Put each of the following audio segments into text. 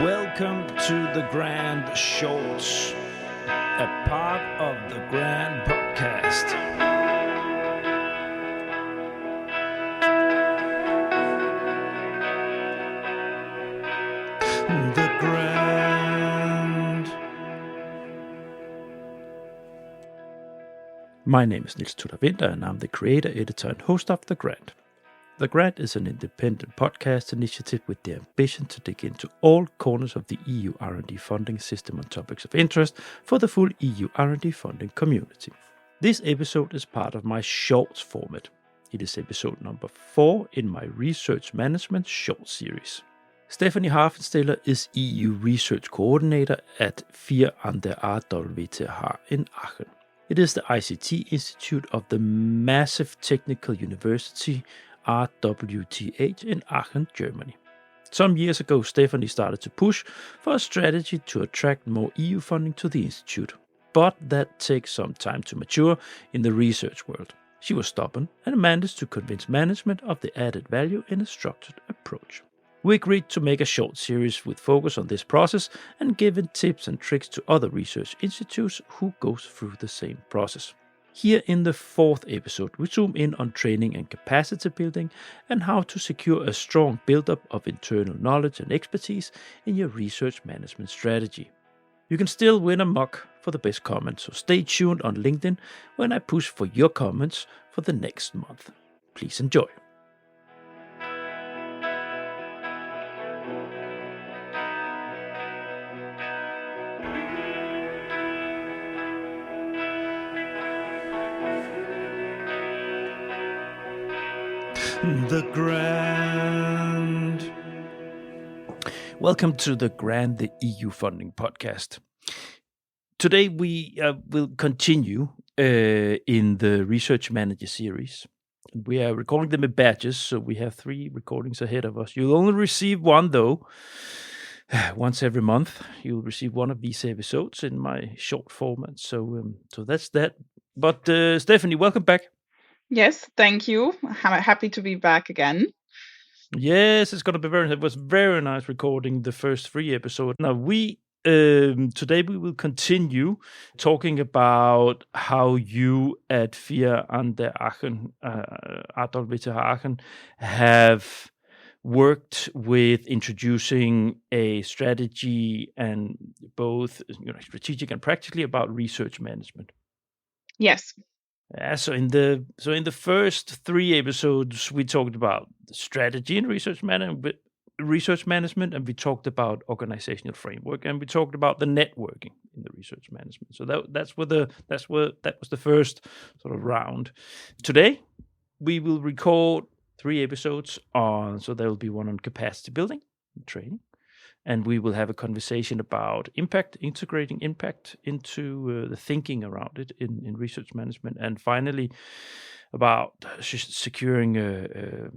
Welcome to the Grand Shorts, a part of the Grand Podcast. The Grand. My name is Niels Tudor Winter, and I'm the creator, editor, and host of The Grand. The Grand is an independent podcast initiative with the ambition to dig into all corners of the EU R&D funding system on topics of interest for the full EU R&D funding community. This episode is part of my shorts format. It is episode number 4 in my research management short series. Stephanie Hafensteller is EU Research Coordinator at 4 an der RWTH in Aachen. It is the ICT Institute of the massive technical university RWTH in Aachen, Germany. Some years ago, Stephanie started to push for a strategy to attract more EU funding to the institute, but that takes some time to mature in the research world. She was stubborn and managed to convince management of the added value in a structured approach. We agreed to make a short series with focus on this process and giving tips and tricks to other research institutes who go through the same process. Here in the 4th episode, we zoom in on training and capacity building and how to secure a strong build-up of internal knowledge and expertise in your research management strategy. You can still win a mug for the best comment, so stay tuned on LinkedIn when I push for your comments for the next month. Please enjoy. The Grand. Welcome to the Grand, the EU funding podcast. Today we will continue in the Research Manager series. We are recording them in batches, so we have 3 recordings ahead of us. You'll only receive one, though, once every month. You'll receive one of these episodes in my short format. So that's that. But Stephanie, welcome back. Yes, thank you. I'm happy to be back again. Yes, it's gonna be it was very nice recording the first 3 episodes. Now today we will continue talking about how you at 4 an der Aachen, RWTH Aachen, have worked with introducing a strategy and both strategic and practically about research management. Yes. So in the first 3 episodes, we talked about the strategy in research management, and we talked about organizational framework, and we talked about the networking in the research management. So that was the first sort of round. Today, we will record 3 episodes on. So there will be one on capacity building and training. And we will have a conversation about impact, integrating impact into the thinking around it in research management. And finally, about securing a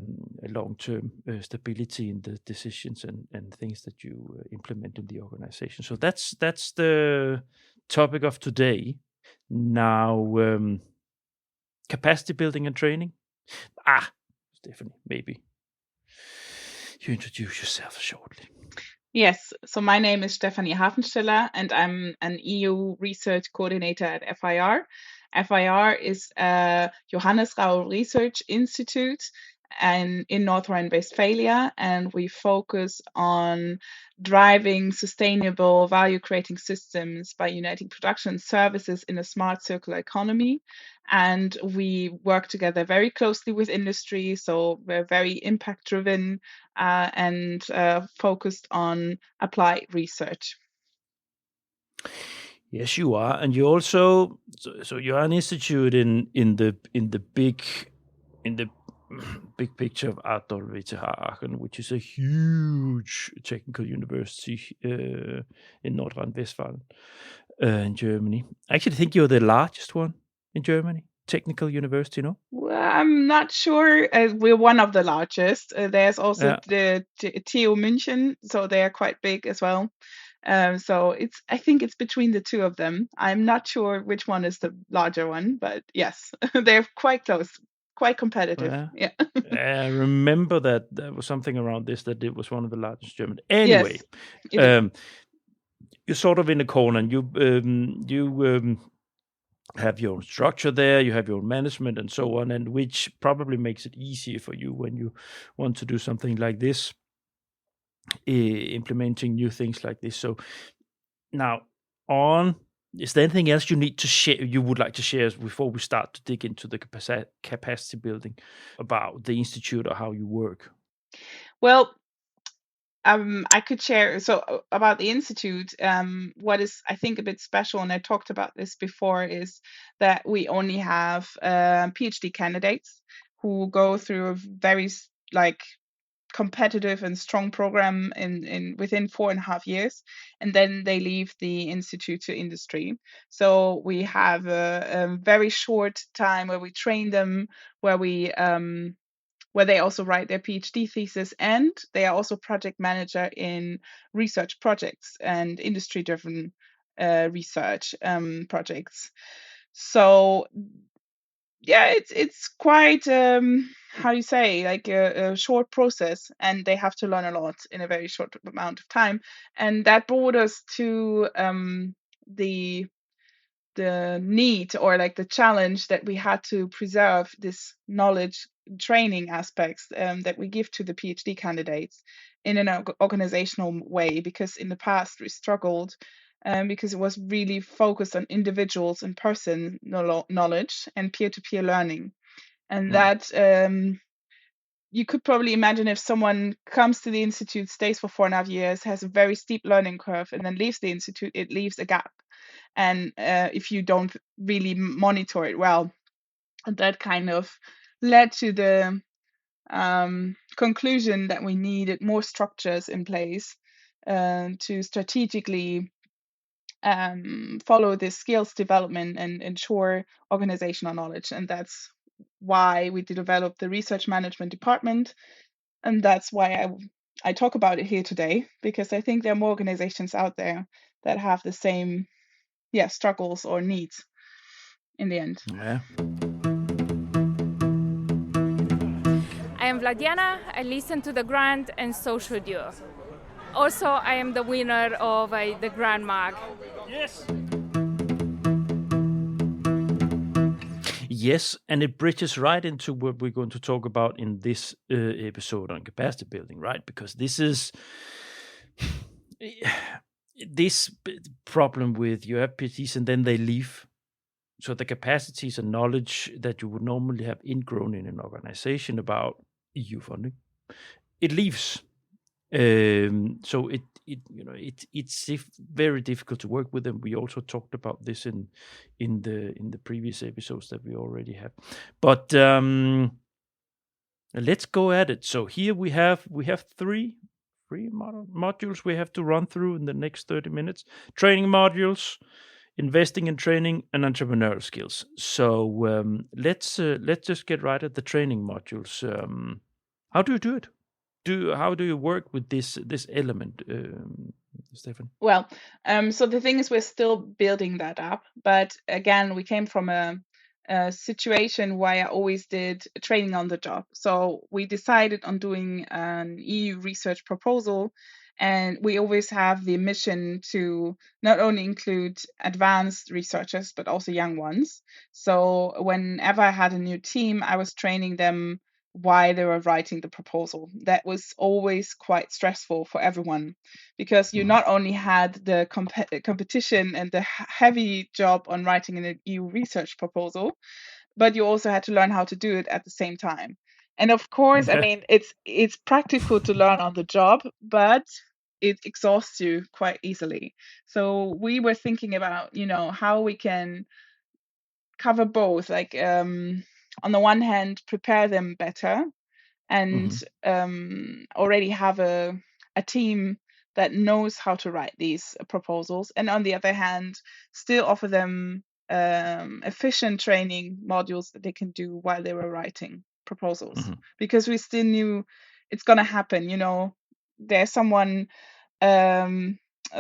long-term stability in the decisions and things that you implement in the organization. So that's the topic of today. Now, capacity building and training. Stephanie, maybe you introduce yourself shortly. Yes, so my name is Stephanie Hafensteller, and I'm an EU Research Coordinator at FIR. FIR is a Johannes Rau Research Institute and in North Rhine-Westphalia, and we focus on driving sustainable value-creating systems by uniting production and services in a smart circular economy. And we work together very closely with industry, so we're very impact-driven and focused on applied research. Yes, you are, and you also so you are an institute in the big picture of RWTH Aachen, which is a huge technical university in North Rhine-Westphalia in Germany. I actually think you're the largest one in Germany, technical university, no? Well, I'm not sure. We're one of the largest. There's also the TU München, so they are quite big as well. So I think it's between the 2 of them. I'm not sure which one is the larger one, but yes, they're quite close, quite competitive. Yeah. I remember that there was something around this, that it was one of the largest German. Anyway, Yes, it is. you're sort of in a corner, and you have your own structure there, you have your own management and so on, and which probably makes it easier for you when you want to do something like this, implementing new things like this. So now is there anything else you would like to share before we start to dig into the capacity building about the institute or how you work? Well, I could share about the institute. What is, I think, a bit special, and I talked about this before, is that we only have PhD candidates who go through a very competitive and strong program in within 4.5 years, and then they leave the institute to industry. So we have a very short time where we train them, where they also write their PhD thesis, and they are also project manager in research projects and industry-driven research projects. So yeah, it's quite how you say, like a short process, and they have to learn a lot in a very short amount of time, and that brought us to the need, or like the challenge, that we had to preserve this knowledge training aspects that we give to the PhD candidates in an organizational way, because in the past we struggled because it was really focused on individuals and person knowledge and peer-to-peer learning. And that you could probably imagine, if someone comes to the institute, stays for 4.5 years, has a very steep learning curve, and then leaves the institute, it leaves a gap. And if you don't really monitor it well, that kind of led to the conclusion that we needed more structures in place to strategically follow this skills development and ensure organizational knowledge. And that's why we developed the research management department. And that's why I talk about it here today, because I think there are more organizations out there that have the same struggles or needs in the end. Yeah. I am Vladiana. I listen to the grant and social duo. Also, I am the winner of the Grand Mag. Yes. Yes, and it bridges right into what we're going to talk about in this episode on capacity building, right? Because this is this problem with you have PhDs and then they leave. So the capacities and knowledge that you would normally have ingrown in an organization about EU funding, it leaves. So it's very difficult to work with them. We also talked about this in the previous episodes that we already have. But let's go at it. So here we have three modules we have to run through in the next 30 minutes. Training modules, investing in training, and entrepreneurial skills. So let's just get right at the training modules. How do you do it? How do you work with this element, Stephanie? Well, so the thing is, we're still building that up, but again, we came from a situation where I always did training on the job. So we decided on doing an EU research proposal, and we always have the mission to not only include advanced researchers, but also young ones. So whenever I had a new team, I was training them while they were writing the proposal. That was always quite stressful for everyone, because you not only had the competition and the heavy job on writing an EU research proposal, but you also had to learn how to do it at the same time. And of course, I mean, it's practical to learn on the job, but it exhausts you quite easily. So we were thinking about, how we can cover both, like on the one hand, prepare them better and already have a team that knows how to write these proposals, and on the other hand, still offer them efficient training modules that they can do while they were writing proposals, because we still knew it's going to happen. There's someone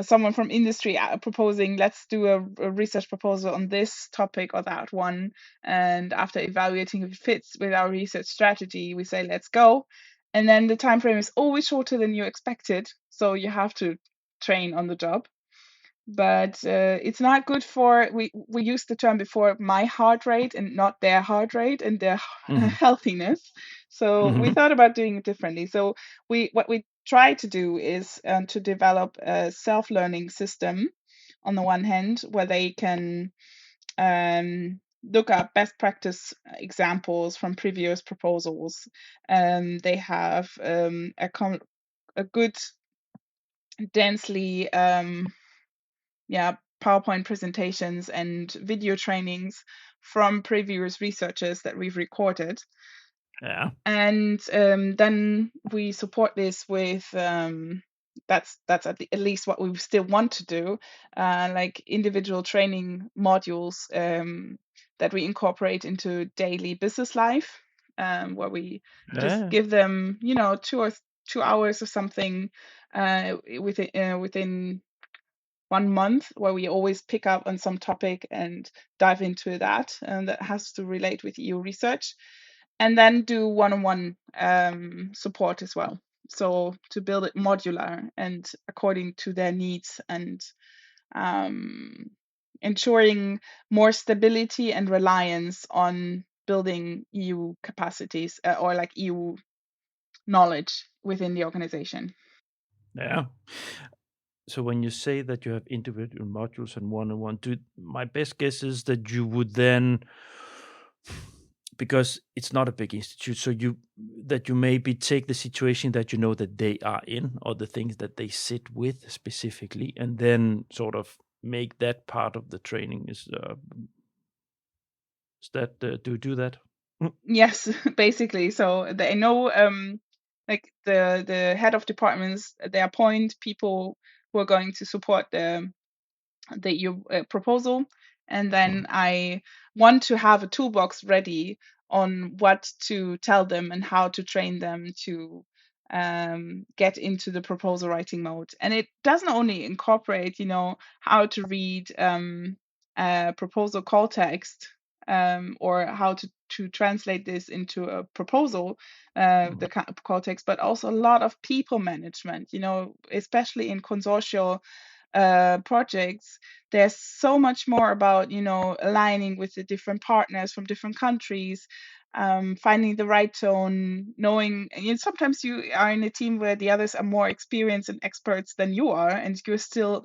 someone from industry proposing, let's do a research proposal on this topic or that one. And after evaluating if it fits with our research strategy, we say, let's go. And then the time frame is always shorter than you expected. So you have to train on the job. But it's not good for, we used the term before, my heart rate and not their heart rate and their healthiness. So we thought about doing it differently. So what we try to do is to develop a self-learning system on the one hand, where they can look up best practice examples from previous proposals. They have a good densely PowerPoint presentations and video trainings from previous researchers that we've recorded. Yeah. And then we support this with that's at least what we still want to do, like individual training modules that we incorporate into daily business life, where we just give them 2 hours or something within 1 month, where we always pick up on some topic and dive into that, and that has to relate with EU research, and then do one-on-one support as well. So to build it modular and according to their needs, and ensuring more stability and reliance on building EU capacities or like EU knowledge within the organization. Yeah. So when you say that you have individual modules and one-on-one, my best guess is that you would then, because it's not a big institute, so you maybe take the situation that you know that they are in, or the things that they sit with specifically, and then sort of make that part of the training. Is that do you do that? Yes, basically. So they know, like the head of departments, they appoint people who are going to support the EU proposal, and then I want to have a toolbox ready on what to tell them and how to train them to get into the proposal writing mode. And it doesn't only incorporate, how to read a proposal call text, or how to translate this into a proposal, the call text, but also a lot of people management, especially in consortial projects. There's so much more about aligning with the different partners from different countries, finding the right tone, knowing, sometimes you are in a team where the others are more experienced and experts than you are, and you're still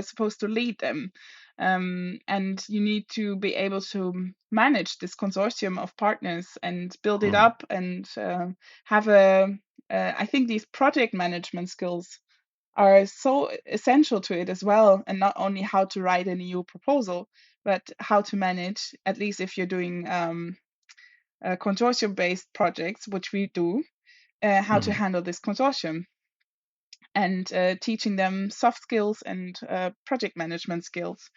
supposed to lead them, and you need to be able to manage this consortium of partners and build it up, and have I think these project management skills are so essential to it as well, and not only how to write an EU proposal, but how to manage, at least if you're doing consortium-based projects, which we do, how to handle this consortium, and teaching them soft skills and project management skills,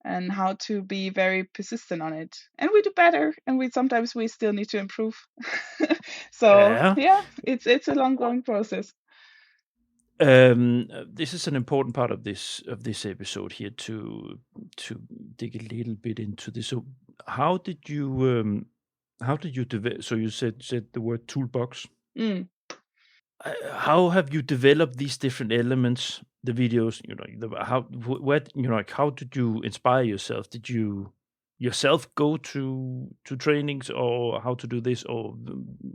and how to be very persistent on it. And we do better, and sometimes we still need to improve. So it's a long-going process. This is an important part of this episode here, to dig a little bit into this. So how did you develop? So you said the word toolbox. How have you developed these different elements, the videos? How did you inspire yourself? Did you yourself go to trainings, or how to do this, or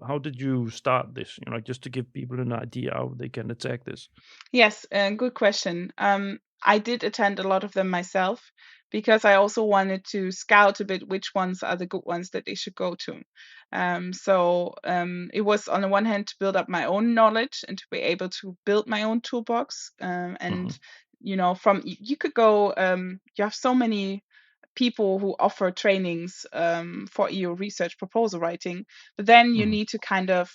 how did you start this? Just to give people an idea how they can attack this. Yes, good question. I did attend a lot of them myself, because I also wanted to scout a bit which ones are the good ones that they should go to. So it was, on the one hand, to build up my own knowledge and to be able to build my own toolbox. And you could go. You have so many people who offer trainings for EU research proposal writing, but then you need to kind of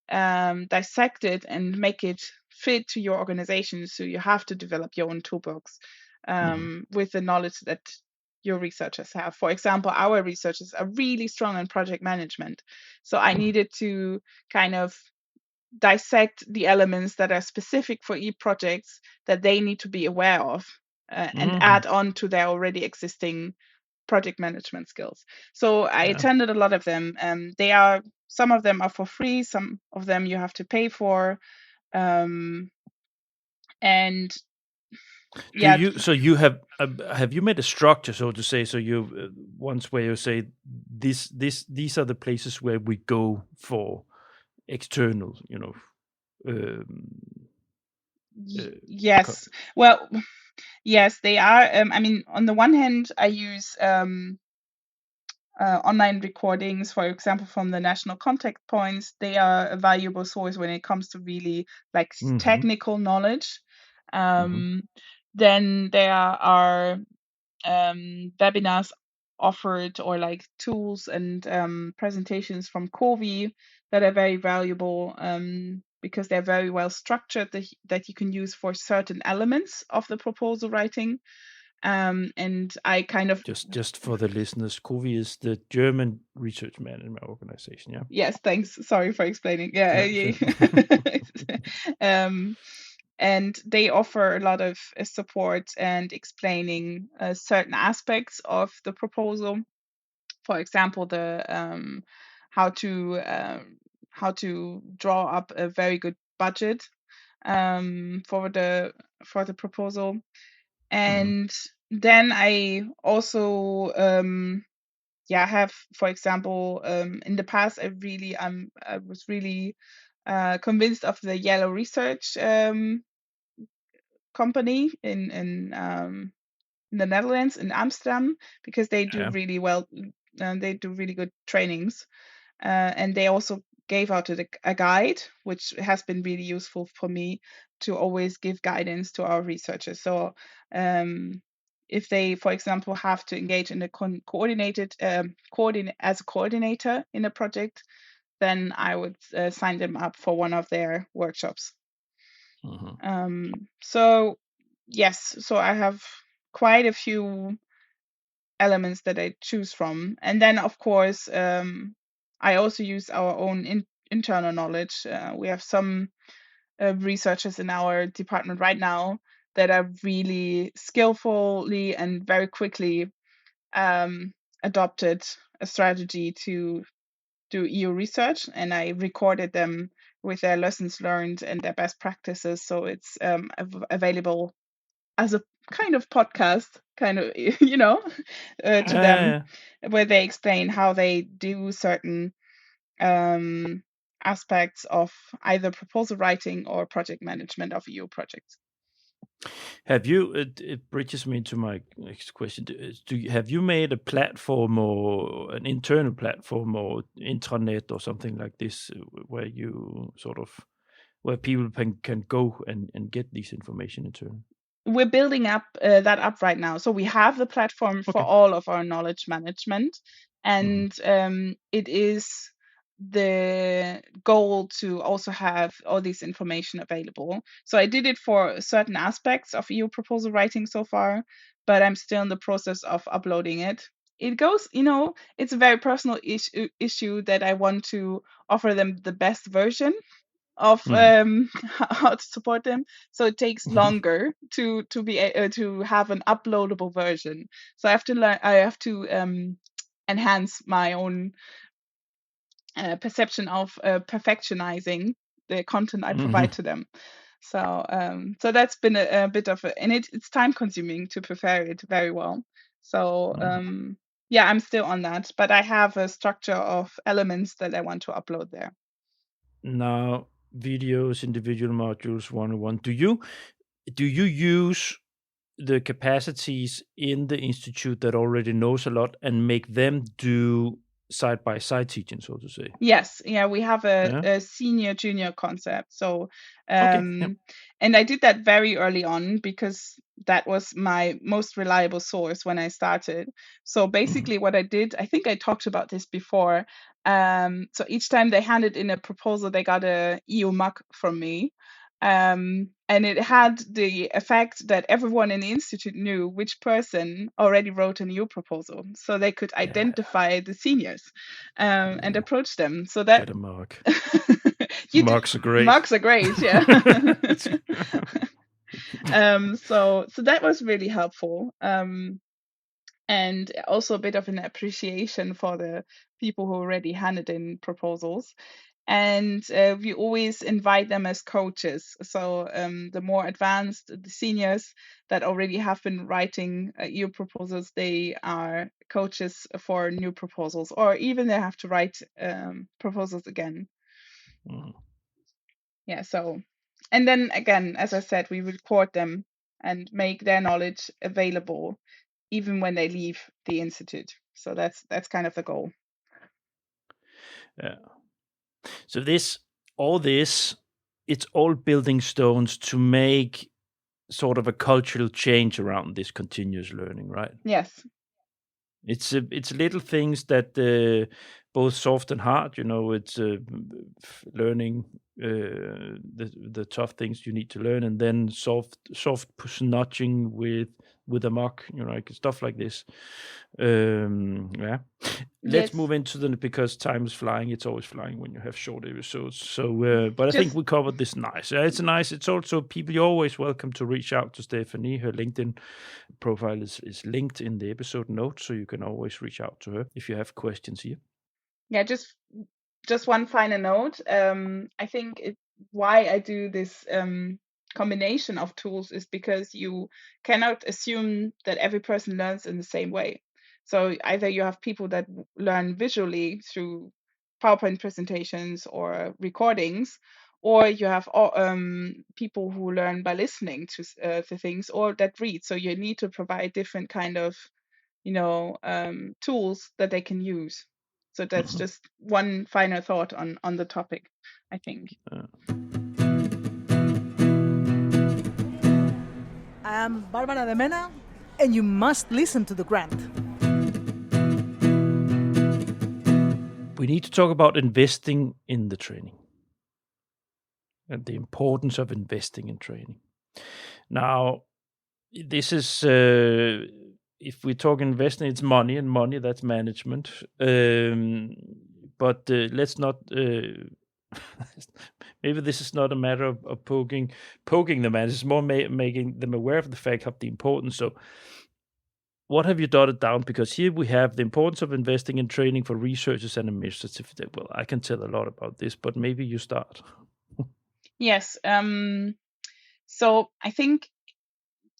dissect it and make it fit to your organization. So you have to develop your own toolbox with the knowledge that your researchers have. For example, our researchers are really strong in project management. So I needed to kind of dissect the elements that are specific for e-projects that they need to be aware of and add on to their already existing project management skills. So I attended a lot of them. Some of them are for free, some of them you have to pay for. And yeah. So you have you made a structure, so to say? So you once where you say these are the places where we go for external, yes. Well, yes, they are. I mean, on the one hand, I use online recordings, for example, from the national contact points. They are a valuable source when it comes to really like technical knowledge. Then there are webinars offered, or like tools and presentations from COVI that are very valuable because they're very well structured, that you can use for certain elements of the proposal writing. And I kind of just for the listeners, COVI is the German research management organization. Yeah. Yes, thanks. Sorry for explaining. Yeah. And they offer a lot of support and explaining certain aspects of the proposal. For example, the how to draw up a very good budget for the proposal. And then I also have, for example, in the past I was really convinced of the Yellow Research company in the Netherlands, in Amsterdam, because they do really well. They do really good trainings, and they also gave out a guide, which has been really useful for me to always give guidance to our researchers. So if they, for example, have to engage in a as a coordinator in a project, then I would sign them up for one of their workshops. So yes, so I have quite a few elements that I choose from. And then, of course, I also use our own internal knowledge. We have some researchers in our department right now that are really skillfully and very quickly adopted a strategy to do EU research, and I recorded them with their lessons learned and their best practices. So it's available as a kind of podcast, to them, where they explain how they do certain aspects of either proposal writing or project management of EU projects. Have you? It bridges me into my next question. Have you made a platform or an internal platform or intranet or something like this where you where people can go and get this information internally? We're building up that up right now. So we have the platform for all of our knowledge management, and it is the goal to also have all this information available. So I did it for certain aspects of EU proposal writing so far, but I'm still in the process of uploading it. It goes, it's a very personal issue that I want to offer them the best version of how to support them, so it takes longer to be to have an uploadable version. So I have to enhance my own perception of perfectionizing the content I provide to them. So that's been a bit of and it's time consuming to prepare it very well. So I'm still on that, but I have a structure of elements that I want to upload there. Now, videos, individual modules, 101. Do you use the capacities in the institute that already knows a lot and make them do side-by-side teaching, so to say? Yes, we have a senior junior concept. So and I did that very early on because that was my most reliable source when I started. So basically what I did, I think I talked about this before. So each time they handed in a proposal, they got a EU mug from me. And it had the effect that everyone in the institute knew which person already wrote a new proposal, so they could identify the seniors and approach them. So that Mugs are great. Mugs are great, yeah. So that was really helpful. And also a bit of an appreciation for the people who already handed in proposals. And we always invite them as coaches. So the more advanced, the seniors that already have been writing EU proposals, they are coaches for new proposals, or even they have to write proposals again. Yeah, so, and then again, as I said, we record them and make their knowledge available even when they leave the institute. So that's kind of the goal. Yeah. So it's all building stones to make sort of a cultural change around this continuous learning, right? Yes. It's little things that both soft and hard. It's learning the tough things you need to learn, and then soft push nudging with a mock, like stuff like this. Yeah. Let's move into because time is flying. It's always flying when you have short episodes. So, but I think we covered this nice. It's nice. It's also people. You're always welcome to reach out to Stephanie. Her LinkedIn profile is linked in the episode notes, so you can always reach out to her if you have questions here. Yeah, just one final note. I think why I do this combination of tools is because you cannot assume that every person learns in the same way. So either you have people that learn visually through PowerPoint presentations or recordings, or you have people who learn by listening to things, or that read. So you need to provide different kind of tools that they can use. So that's just one final thought on the topic, I think. I'm Barbara de Mena, and you must listen to the grant. We need to talk about investing in the training and the importance of investing in training. Now, this is, if we talk investing, it's money, and money, that's management. But let's not, maybe this is not a matter of poking them at. It's more making them aware of the fact of the importance. So what have you jotted down? Because here we have the importance of investing in training for researchers and administrative. Well, I can tell a lot about this, but maybe you start. Yes. So I think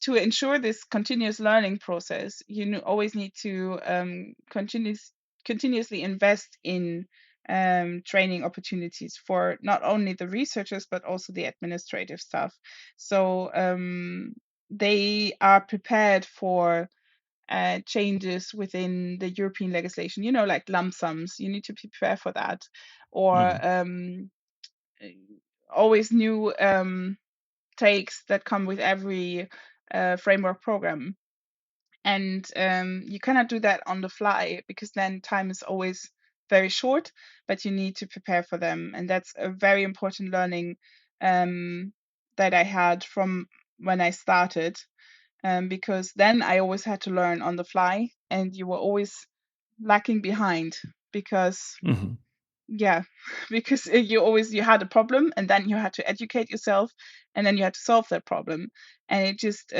to ensure this continuous learning process, you always need to continuously invest in training opportunities for not only the researchers, but also the administrative staff. So they are prepared for changes within the European legislation, like lump sums. You need to prepare for that. Or always new takes that come with every framework program. And you cannot do that on the fly, because then time is always very short, but you need to prepare for them. And that's a very important learning that I had from when I started, because then I always had to learn on the fly, and you were always lacking behind because because you had a problem, and then you had to educate yourself, and then you had to solve that problem, and it just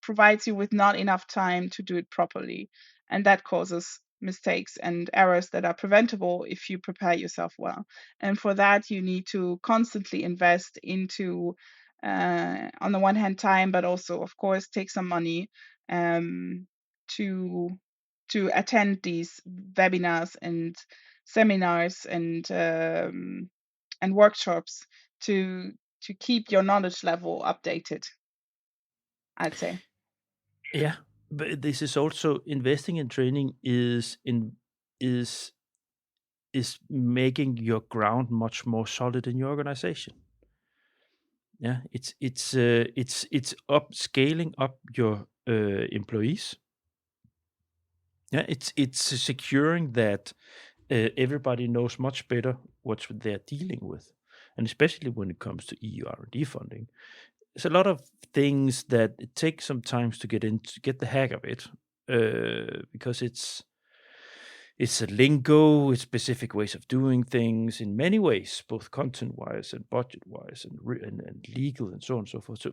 provides you with not enough time to do it properly, and that causes mistakes and errors that are preventable if you prepare yourself well. And for that, you need to constantly invest into on the one hand time, but also of course take some money to attend these webinars and seminars and workshops to keep your knowledge level updated, I'd say. Yeah, but this is also investing in training is making your ground much more solid in your organization. Yeah, it's scaling up your employees. Yeah, it's securing that everybody knows much better what they're dealing with, and especially when it comes to EU R&D funding. There's a lot of things that it takes some time to get the hang of it, because it's it's a lingo, it's specific ways of doing things in many ways, both content-wise and budget-wise and legal and so on and so forth.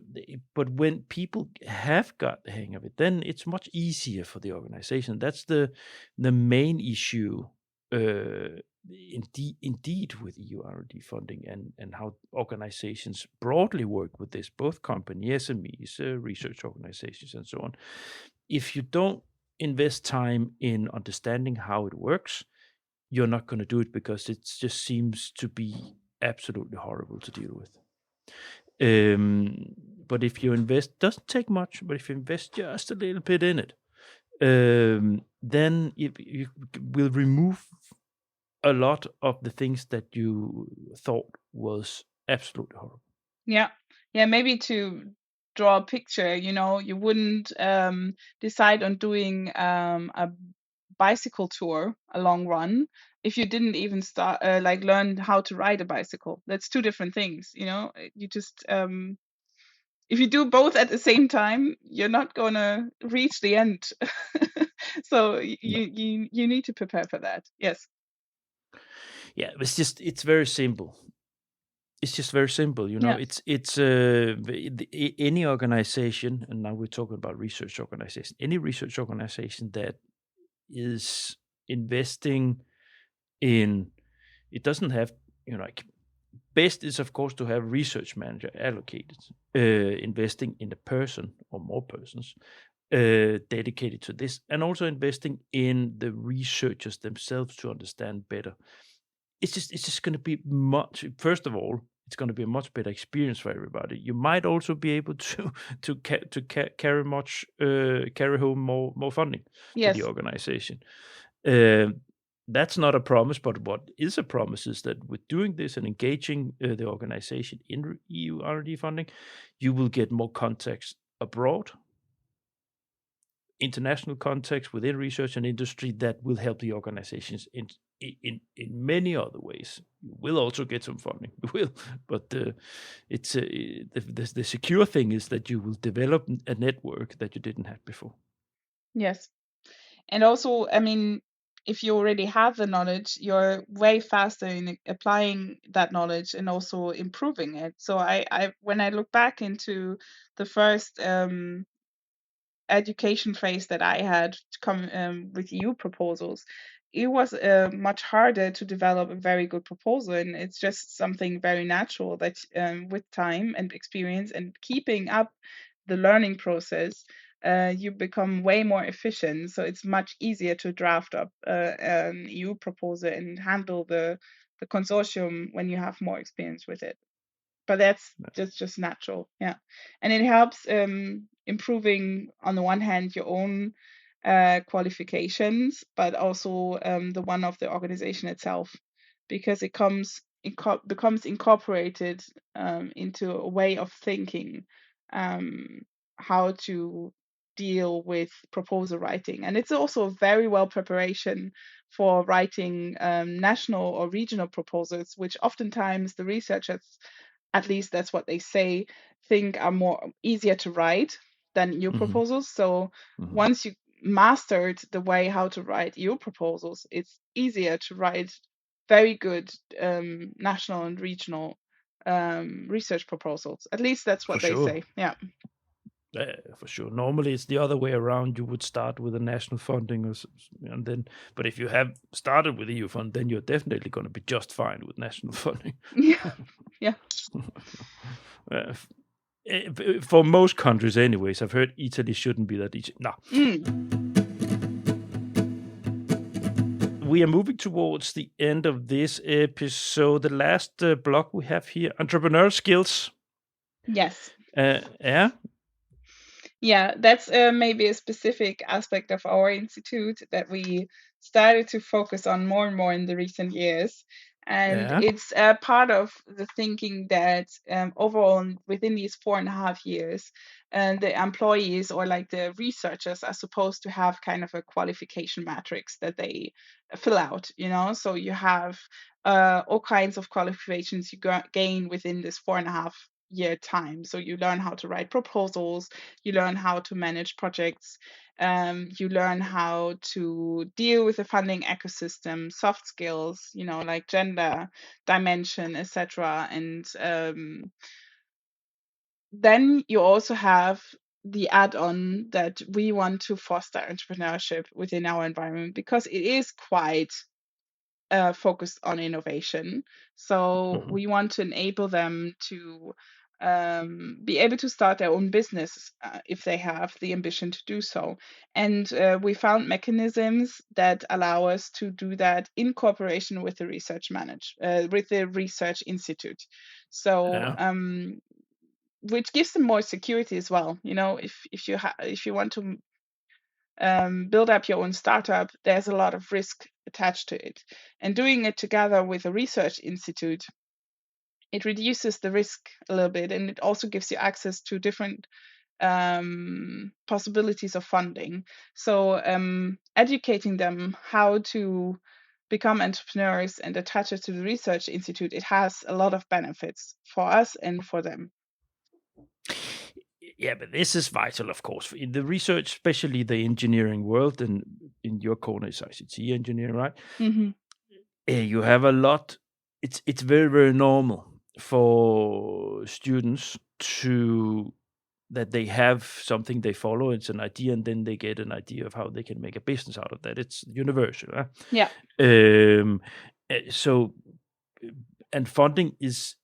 But when people have got the hang of it, then it's much easier for the organization. That's the main issue, indeed, with EU R&D funding and how organizations broadly work with this, both company, SMEs, research organizations, and so on. If you don't invest time in understanding how it works, you're not going to do it because it just seems to be absolutely horrible to deal with. But if you invest, doesn't take much, but if you invest just a little bit in it, then you will remove a lot of the things that you thought was absolutely horrible. Yeah. Maybe to draw a picture, you wouldn't decide on doing a bicycle tour, a long run, if you didn't even start learn how to ride a bicycle. That's two different things. You just if you do both at the same time, you're not gonna reach the end. So you need to prepare for that. Yes. Yeah, it's very simple. It's just very simple, Yeah. It's any organization, and now we're talking about research organization. Any research organization that is investing in, it doesn't have, like, best is of course to have research manager allocated, investing in a person or more persons dedicated to this, and also investing in the researchers themselves to understand better. It's just going to be much. First of all, it's going to be a much better experience for everybody. You might also be able to carry home more funding Yes. for the organization. That's not a promise, but what is a promise is that with doing this and engaging the organization in EU R&D funding, you will get more contacts abroad, international context within research and industry that will help the organizations in many other ways. You will also get some funding, but it's the secure thing is that you will develop a network that you didn't have before. Yes, and also, if you already have the knowledge, you're way faster in applying that knowledge and also improving it. So I when I look back into the first education phase that I had to come with EU proposals, it was much harder to develop a very good proposal, and it's just something very natural that with time and experience and keeping up the learning process, you become way more efficient. So it's much easier to draft up an EU proposal and handle the consortium when you have more experience with it. But that's just natural, yeah. And it helps improving, on the one hand, your own qualifications, but also the one of the organization itself, because it becomes incorporated into a way of thinking, how to deal with proposal writing. And it's also very well preparation for writing national or regional proposals, which oftentimes the researchers, at least that's what they say, think are more easier to write than EU proposals. So once you mastered the way how to write EU proposals, it's easier to write very good national and regional research proposals. At least that's what they say. Yeah. For sure. Normally it's the other way around. You would start with a national funding, and then, but if you have started with EU fund, then you're definitely going to be just fine with national funding. Yeah. For most countries, anyways. I've heard Italy shouldn't be that easy. No. We are moving towards the end of this episode. The last block we have here, entrepreneurial skills. Yes. Yeah. Yeah, that's maybe a specific aspect of our institute that we started to focus on more and more in the recent years. And it's part of the thinking that overall within these 4.5 years, the employees or like the researchers are supposed to have kind of a qualification matrix that they fill out, So you have all kinds of qualifications you gain within this 4.5 year time. So you learn how to write proposals, you learn how to manage projects, you learn how to deal with the funding ecosystem, soft skills, like gender, dimension, etc. And then you also have the add-on that we want to foster entrepreneurship within our environment, because it is quite focused on innovation. So we want to enable them to be able to start their own business if they have the ambition to do so. And we found mechanisms that allow us to do that in cooperation with the with the research institute. So which gives them more security as well. If you want to build up your own startup, there's a lot of risk attached to it. And doing it together with a research institute, it reduces the risk a little bit, and it also gives you access to different possibilities of funding. So educating them how to become entrepreneurs and attach it to the research institute, it has a lot of benefits for us and for them. Yeah, but this is vital, of course, in the research, especially the engineering world, and in your corner is ICT engineering, right? Mm-hmm. You have a lot. It's very, very normal for students that they have something they follow. It's an idea, and then they get an idea of how they can make a business out of that. It's universal. Huh? Yeah. So, and funding is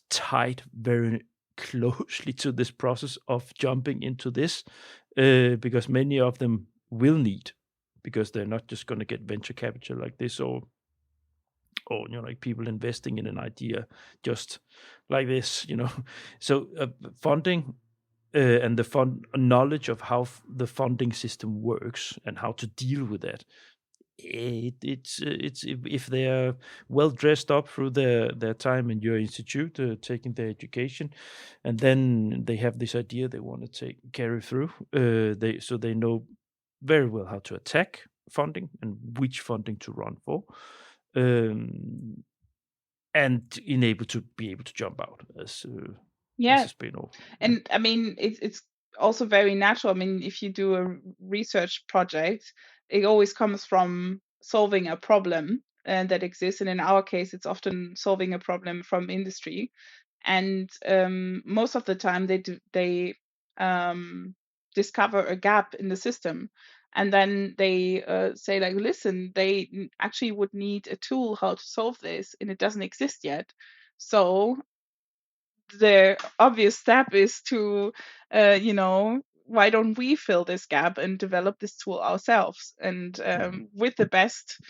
tied very closely to this process of jumping into this, because many of them will need, because they're not just going to get venture capital like this, or like people investing in an idea just like this, So funding and the knowledge of how the funding system works and how to deal with that. It's if they are well dressed up through their time in your institute, taking their education, and then they have this idea they want to carry through. They know very well how to attack funding and which funding to run for, and be able to jump out as a spin-off. And I mean, it's also very natural. I mean, if you do a research project, it always comes from solving a problem that exists, and in our case, it's often solving a problem from industry. And most of the time, they discover a gap in the system, and then they say, like, listen, they actually would need a tool how to solve this, and it doesn't exist yet. So the obvious step is to, why don't we fill this gap and develop this tool ourselves? And with the best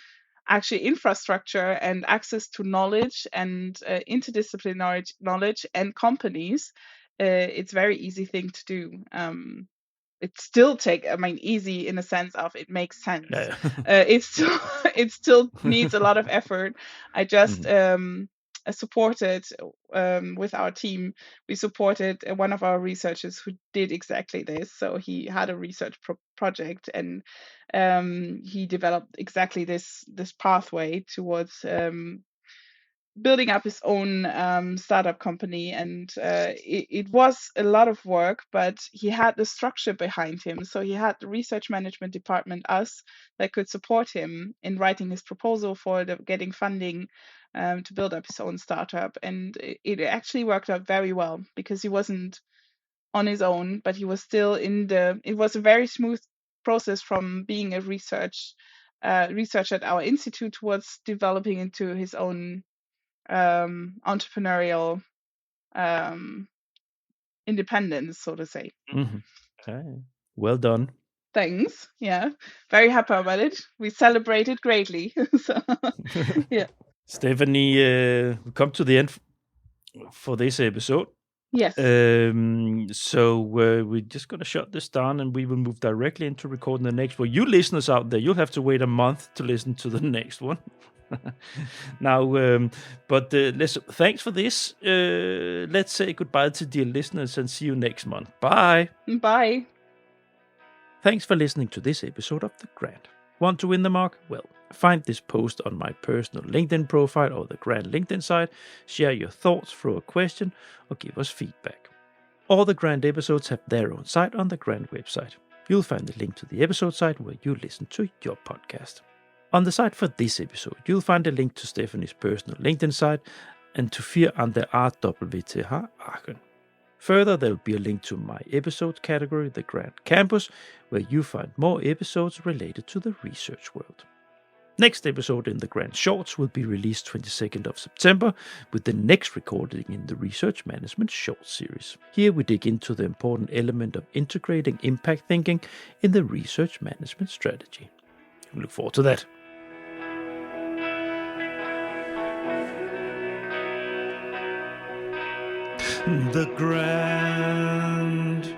actually infrastructure and access to knowledge and interdisciplinary knowledge and companies, it's a very easy thing to do. It still easy in a sense of it makes sense. Yeah. It still needs a lot of effort. I just supported with our team. We supported one of our researchers who did exactly this. So he had a research project, and he developed exactly this pathway towards building up his own startup company. And it was a lot of work, but he had the structure behind him. So he had the research management department, us, that could support him in writing his proposal for getting funding to build up his own startup. And it actually worked out very well, because he wasn't on his own, but he was still it was a very smooth process from being a researcher at our institute towards developing into his own entrepreneurial independence, so to say. Mm-hmm. Okay. Well done. Thanks. Yeah, very happy about it. We celebrated greatly. So, yeah. Stephanie, we come to the end for this episode. Yes. So we're just going to shut this down, and we will move directly into recording the next one. You listeners out there, you'll have to wait a month to listen to the next one. Now, thanks for this. Let's say goodbye to dear listeners and see you next month. Bye. Bye. Thanks for listening to this episode of The Grant. Want to win the mark? Well, Find this post on my personal LinkedIn profile or the Grant LinkedIn site, share your thoughts, throw a question, or give us feedback. All the Grant episodes have their own site on the Grant website. You'll find the link to the episode site where you listen to your podcast. On the site for this episode, you'll find a link to Stephanie's personal LinkedIn site and to Fear an der RWTH Aachen. Further, there'll be a link to my episodes category, the Grant Campus, where you find more episodes related to the research world. Next episode in the Grant Shorts will be released 22nd of September, with the next recording in the Research Management Short series. Here we dig into the important element of integrating impact thinking in the research management strategy. I look forward to that. The Grant.